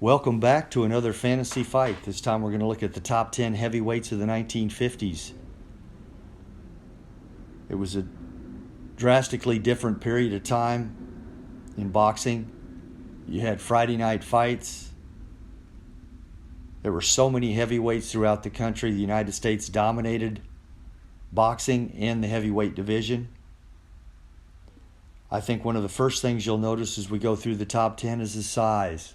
Welcome back to another fantasy fight. This time we're going to look at the top 10 heavyweights of the 1950s. It was a drastically different period of time in boxing. You had Friday night fights. There were so many heavyweights throughout the country. The United States dominated boxing and the heavyweight division. I think one of the first things you'll notice as we go through the top 10 is the size.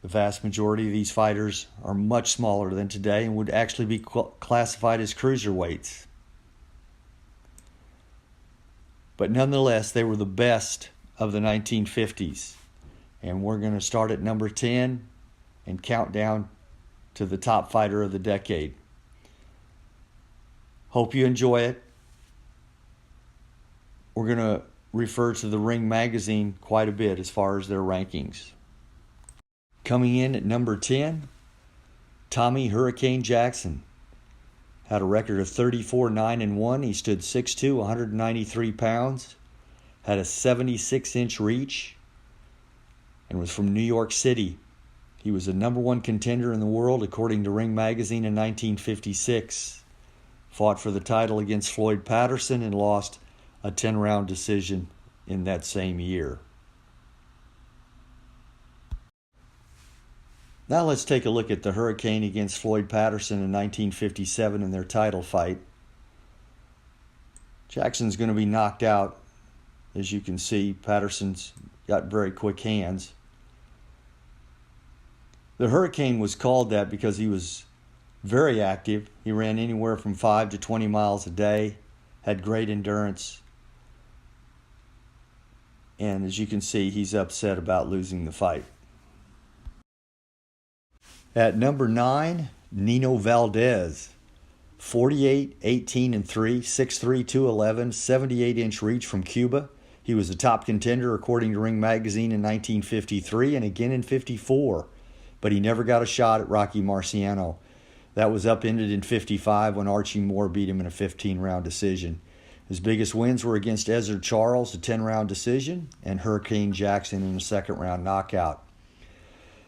The vast majority of these fighters are much smaller than today and would actually be classified as cruiserweights. But nonetheless, they were the best of the 1950s. And we're going to start at number 10 and count down to the top fighter of the decade. Hope you enjoy it. We're going to refer to the Ring magazine quite a bit as far as their rankings. Coming in at number 10, Tommy Hurricane Jackson. Had a record of 34-9-1. He stood 6'2", 193 pounds. Had a 76-inch reach and was from New York City. He was the number one contender in the world according to Ring magazine in 1956. Fought for the title against Floyd Patterson and lost a 10-round decision in that same year. Now let's take a look at the Hurricane against Floyd Patterson in 1957 in their title fight. Jackson's going to be knocked out. As you can see, Patterson's got very quick hands. The Hurricane was called that because he was very active. He ran anywhere from 5 to 20 miles a day, had great endurance. And as you can see, he's upset about losing the fight. At number 9, Nino Valdez. 48, 18-3, 6'3", 211, 78-inch reach from Cuba. He was a top contender according to Ring magazine in 1953 and again in 54. But he never got a shot at Rocky Marciano. That was upended in 55 when Archie Moore beat him in a 15-round decision. His biggest wins were against Ezard Charles, a 10-round decision, and Hurricane Jackson in a second-round knockout.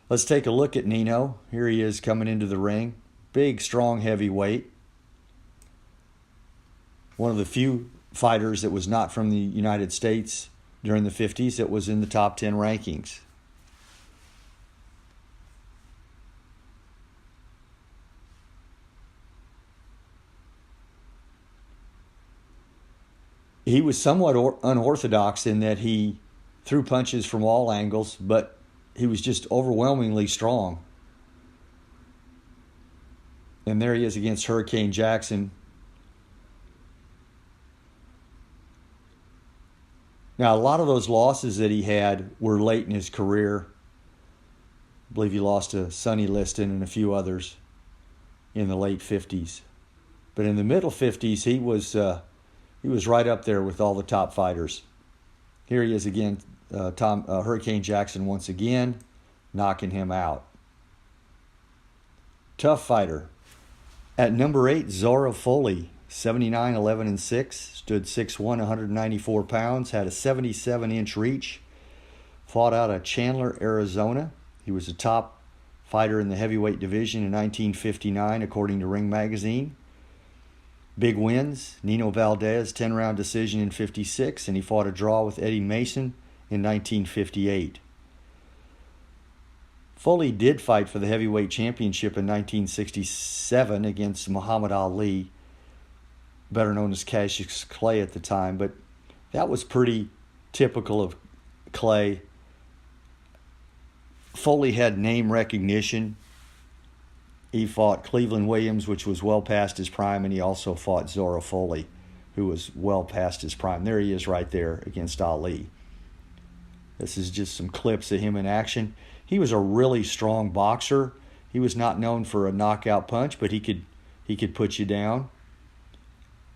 Let's take a look at Nino. Here he is coming into the ring. Big, strong heavyweight. One of the few fighters that was not from the United States during the 50s that was in the top 10 rankings. He was somewhat unorthodox in that he threw punches from all angles, but he was just overwhelmingly strong. And there he is against Hurricane Jackson. Now, a lot of those losses that he had were late in his career. I believe he lost to Sonny Liston and a few others in the late 50s. But in the middle 50s, he was right up there with all the top fighters. Here he is again, Hurricane Jackson once again, knocking him out. Tough fighter. At number 8, Zora Foley, 79, 11, 6, stood 6'1", 194 pounds, had a 77-inch reach, fought out of Chandler, Arizona. He was a top fighter in the heavyweight division in 1959, according to Ring magazine. Big wins, Nino Valdez, 10-round decision in 56, and he fought a draw with Eddie Mason in 1958. Foley did fight for the heavyweight championship in 1967 against Muhammad Ali, better known as Cassius Clay at the time, but that was pretty typical of Clay. Foley had name recognition. He fought Cleveland Williams, which was well past his prime, and he also fought Zora Foley, who was well past his prime. There he is right there against Ali. This is just some clips of him in action. He was a really strong boxer. He was not known for a knockout punch, but he could put you down.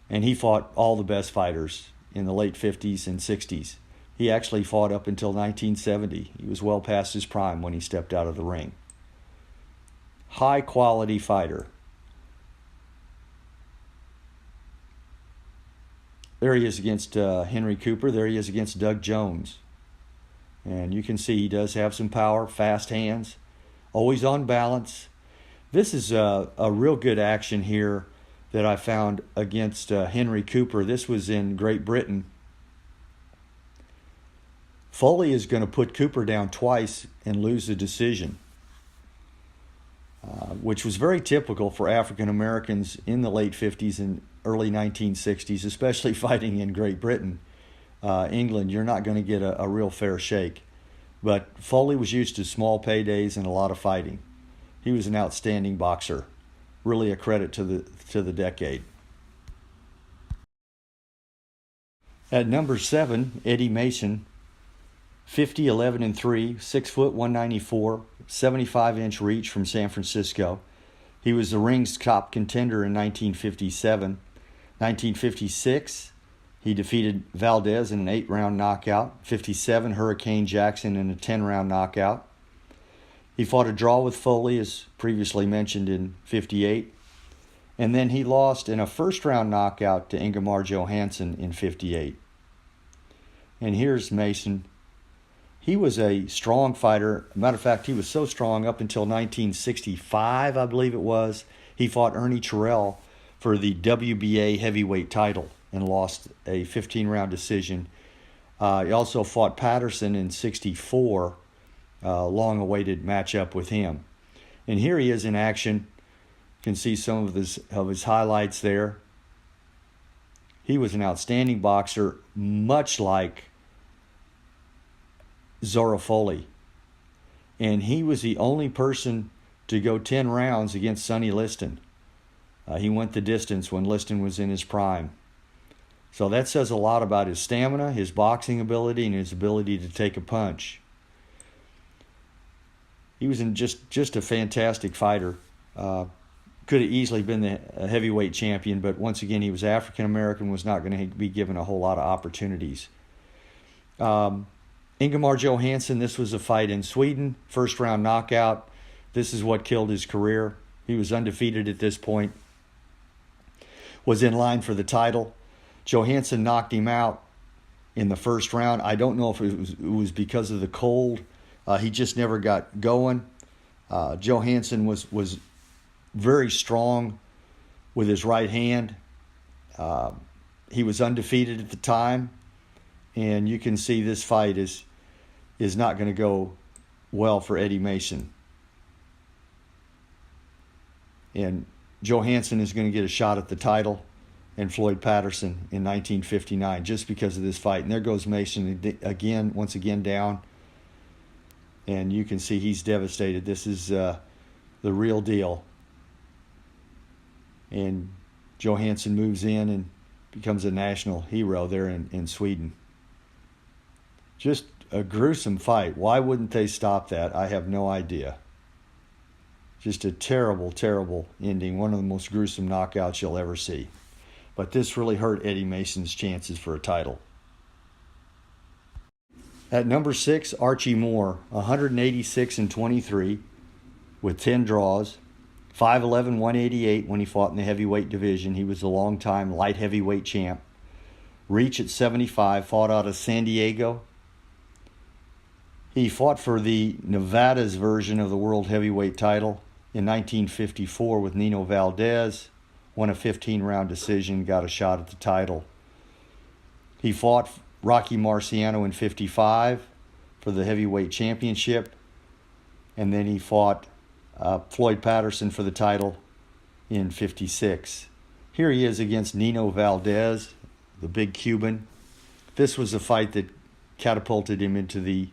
And he fought all the best fighters in the late 50s and 60s. He actually fought up until 1970. He was well past his prime when he stepped out of the ring. High quality fighter. There he is against Henry Cooper. There he is against Doug Jones. And you can see he does have some power, fast hands, always on balance. This is a real good action here that I found against Henry Cooper. This was in Great Britain. Foley is going to put Cooper down twice and lose the decision, which was very typical for African Americans in the late 50s and early 1960s, especially fighting in Great Britain. England, you're not going to get a real fair shake. But Foley was used to small paydays and a lot of fighting. He was an outstanding boxer, really a credit to the decade. At number 7, Eddie Mason, 50, 11, and 3, 6 foot, 194, 75-inch reach from San Francisco. He was the ring's top contender in 1957. 1956, he defeated Valdez in an 8-round knockout. 57, Hurricane Jackson in a 10-round knockout. He fought a draw with Foley, as previously mentioned, in 58. And then he lost in a first-round knockout to Ingmar Johansson in 58. And here's Mason. He was a strong fighter. Matter of fact, he was so strong up until 1965, I believe it was. He fought Ernie Terrell for the WBA heavyweight title and lost a 15-round decision. He also fought Patterson in 64, long-awaited matchup with him. And here he is in action. You can see some of his highlights there. He was an outstanding boxer, much like Zora Foley. And he was the only person to go 10 rounds against Sonny Liston. He went the distance when Liston was in his prime. So that says a lot about his stamina, his boxing ability, and his ability to take a punch. He was just a fantastic fighter. Could have easily been the heavyweight champion, but once again, he was African American, was not going to be given a whole lot of opportunities. Ingmar Johansson, this was a fight in Sweden, first round knockout. This is what killed his career. He was undefeated at this point, was in line for the title. Johansson knocked him out in the first round. I don't know if it was because of the cold. He just never got going. Johansson was very strong with his right hand. He was undefeated at the time, and you can see this fight is not going to go well for Eddie Mason. And Johansson is going to get a shot at the title and Floyd Patterson in 1959 just because of this fight. And there goes Mason again, once again down. And you can see he's devastated. This is the real deal. And Johansson moves in and becomes a national hero there in Sweden. Just a gruesome fight. Why wouldn't they stop that? I have no idea. Just a terrible, terrible ending. One of the most gruesome knockouts you'll ever see. But this really hurt Eddie Mason's chances for a title. At number 6, Archie Moore, 186 and 23 with 10 draws. 5'11", 188 when he fought in the heavyweight division. He was a long-time light heavyweight champ. Reach at 75, fought out of San Diego. He fought for the Nevada's version of the world heavyweight title in 1954 with Nino Valdez. Won a 15-round decision, got a shot at the title. He fought Rocky Marciano in 55 for the heavyweight championship. And then he fought Floyd Patterson for the title in 56. Here he is against Nino Valdez, the big Cuban. This was a fight that catapulted him into the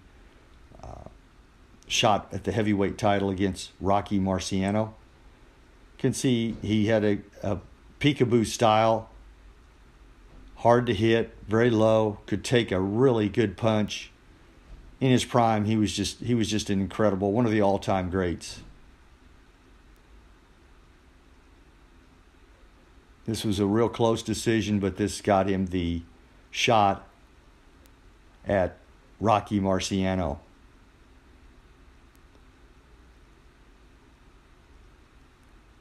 shot at the heavyweight title against Rocky Marciano. You can see he had a peekaboo style, hard to hit, very low, could take a really good punch. In his prime, he was just an incredible, one of the all-time greats. This was a real close decision, but this got him the shot at Rocky Marciano.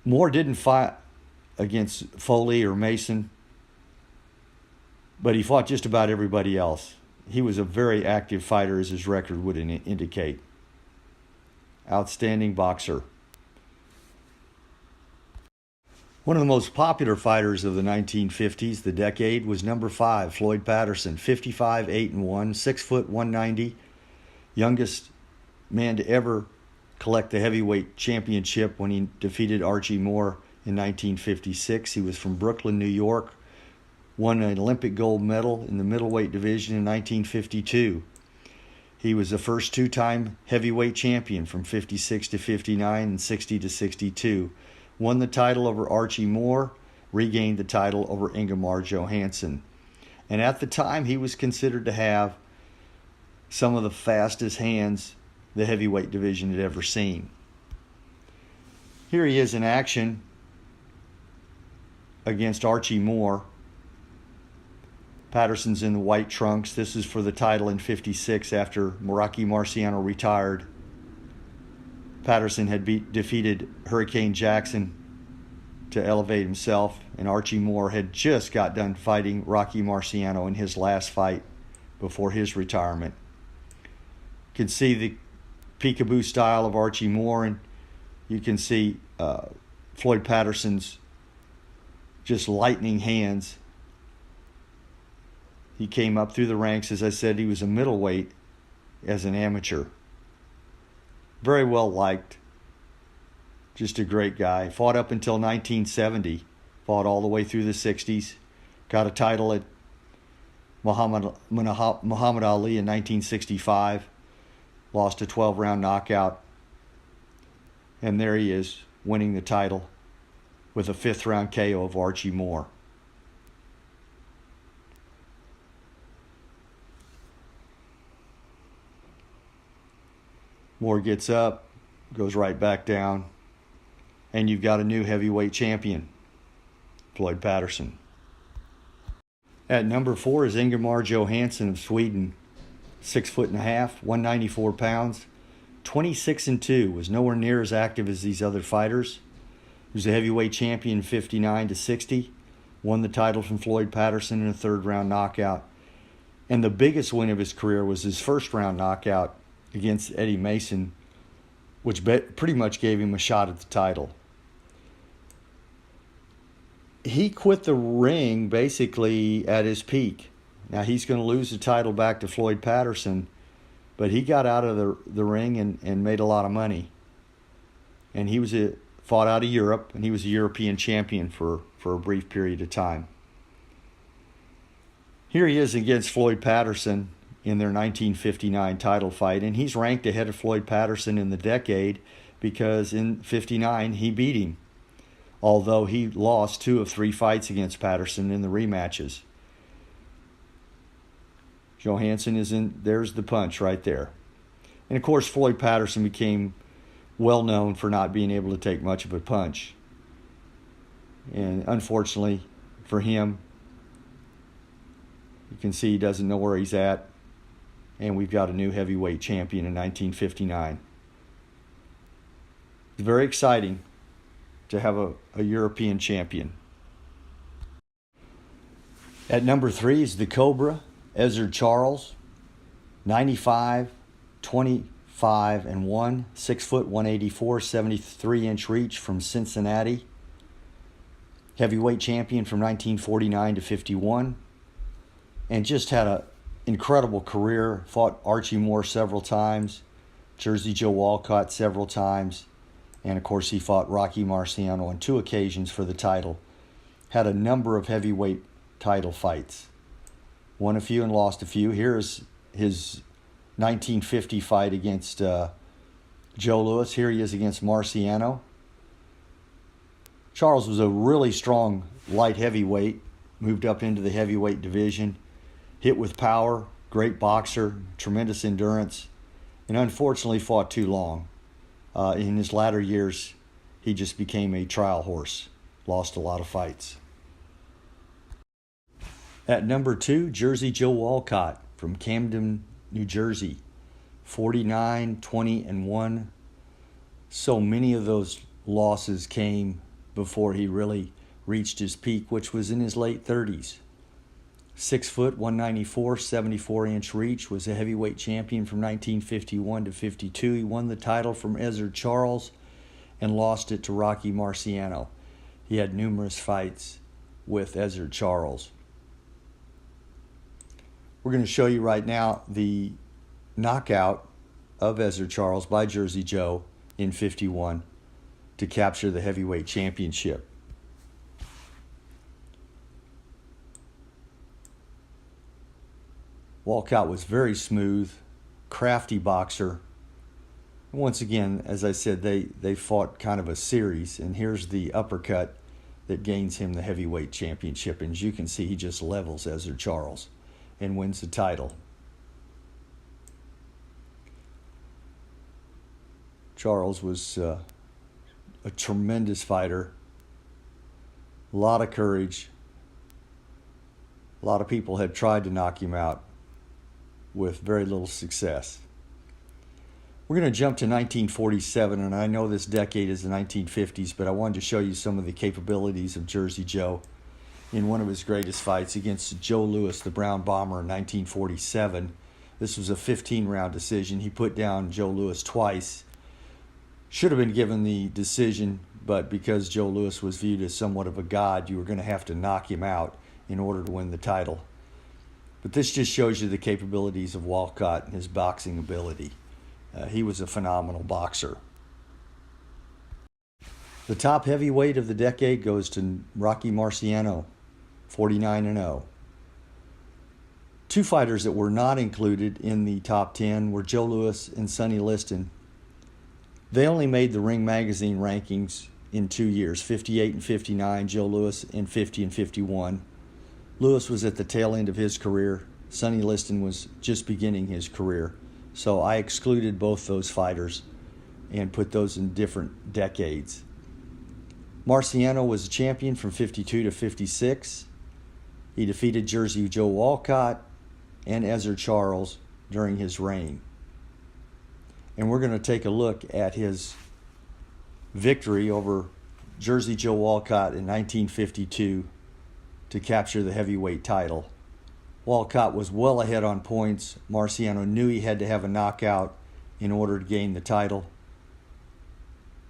Moore didn't fight against Foley or Mason, but he fought just about everybody else. He was a very active fighter, as his record would indicate. Outstanding boxer. One of the most popular fighters of the 1950s, the decade, was number 5, Floyd Patterson, 55, 8-1, 6 foot 190, youngest man to ever collect the heavyweight championship when he defeated Archie Moore in 1956. He was from Brooklyn, New York, won an Olympic gold medal in the middleweight division in 1952. He was the first 2-time heavyweight champion from 56 to 59 and 60 to 62. Won the title over Archie Moore, regained the title over Ingmar Johansson. And at the time, he was considered to have some of the fastest hands the heavyweight division had ever seen. Here he is in action against Archie Moore. Patterson's in the white trunks. This is for the title in 56 after Rocky Marciano retired. Patterson had defeated Hurricane Jackson to elevate himself, and Archie Moore had just got done fighting Rocky Marciano in his last fight before his retirement. You can see the peekaboo style of Archie Moore, and you can see Floyd Patterson's just lightning hands. He came up through the ranks. As I said, he was a middleweight as an amateur. Very well liked. Just a great guy. Fought up until 1970. Fought all the way through the 60s. Got a title at Muhammad Ali in 1965. Lost a 12-round knockout. And there he is, winning the title with a 5th-round KO of Archie Moore. Moore gets up, goes right back down, and you've got a new heavyweight champion, Floyd Patterson. At number 4 is Ingmar Johansson of Sweden, 6'1", 194 pounds, 26-2. Was nowhere near as active as these other fighters. He was a heavyweight champion 59 to 60. Won the title from Floyd Patterson in a 3rd-round knockout. And the biggest win of his career was his 1st-round knockout against Eddie Mason, which pretty much gave him a shot at the title. He quit the ring basically at his peak. Now he's going to lose the title back to Floyd Patterson, but he got out of the ring and made a lot of money. And he was fought out of Europe, and he was a European champion for a brief period of time. Here he is against Floyd Patterson in their 1959 title fight, and he's ranked ahead of Floyd Patterson in the decade because in 59 he beat him, although he lost 2 of 3 fights against Patterson in the rematches. Johansson is in, there's the punch right there. And of course Floyd Patterson became well known for not being able to take much of a punch. And unfortunately for him, you can see he doesn't know where he's at. And we've got a new heavyweight champion in 1959. It's very exciting to have a European champion. At number 3 is the Cobra, Ezard Charles, 95, 25-1, 6 foot 184, 73-inch reach from Cincinnati. Heavyweight champion from 1949 to 51. And just had an incredible career. Fought Archie Moore several times, Jersey Joe Walcott several times, and of course he fought Rocky Marciano on 2 occasions for the title. Had a number of heavyweight title fights. Won a few and lost a few. Here's his 1950 fight against Joe Louis. Here he is against Marciano. Charles was a really strong light heavyweight, moved up into the heavyweight division, hit with power, great boxer, tremendous endurance, and unfortunately fought too long. In his latter years, he just became a trial horse, lost a lot of fights. At number 2, Jersey Joe Walcott from Camden, New Jersey. 49, 20, and 1. So many of those losses came before he really reached his peak, which was in his late 30s. 6 foot, 194, 74-inch reach, was a heavyweight champion from 1951 to 52. He won the title from Ezard Charles and lost it to Rocky Marciano. He had numerous fights with Ezard Charles. We're going to show you right now the knockout of Ezard Charles by Jersey Joe in 51 to capture the heavyweight championship. Walcott was very smooth, crafty boxer. Once again, as I said, they fought kind of a series, and here's the uppercut that gains him the heavyweight championship. And as you can see, he just levels Ezard Charles and wins the title. Charles was a tremendous fighter, a lot of courage. A lot of people had tried to knock him out with very little success. We're going to jump to 1947, and I know this decade is the 1950s, but I wanted to show you some of the capabilities of Jersey Joe in one of his greatest fights against Joe Louis, the Brown Bomber, in 1947. This was a 15-round decision. He put down Joe Louis twice. Should have been given the decision, but because Joe Louis was viewed as somewhat of a god, you were going to have to knock him out in order to win the title. But this just shows you the capabilities of Walcott and his boxing ability. He was a phenomenal boxer. The top heavyweight of the decade goes to Rocky Marciano, 49-0. Two fighters that were not included in the top 10 were Joe Louis and Sonny Liston. They only made the Ring Magazine rankings in 2 years, 58 and 59, Joe Louis, and 50 and 51. Louis was at the tail end of his career. Sonny Liston was just beginning his career. So I excluded both those fighters and put those in different decades. Marciano was a champion from 52 to 56. He defeated Jersey Joe Walcott and Ezard Charles during his reign. And we're going to take a look at his victory over Jersey Joe Walcott in 1952 to capture the heavyweight title. Walcott was well ahead on points. Marciano knew he had to have a knockout in order to gain the title.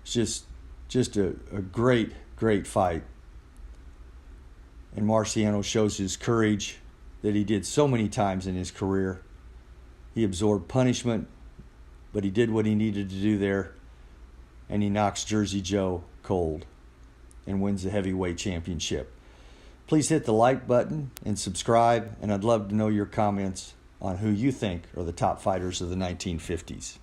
It's just a great fight. And Marciano shows his courage that he did so many times in his career. He absorbed punishment, but he did what he needed to do there, and he knocks Jersey Joe cold and wins the heavyweight championship. Please hit the like button and subscribe, and I'd love to know your comments on who you think are the top fighters of the 1950s.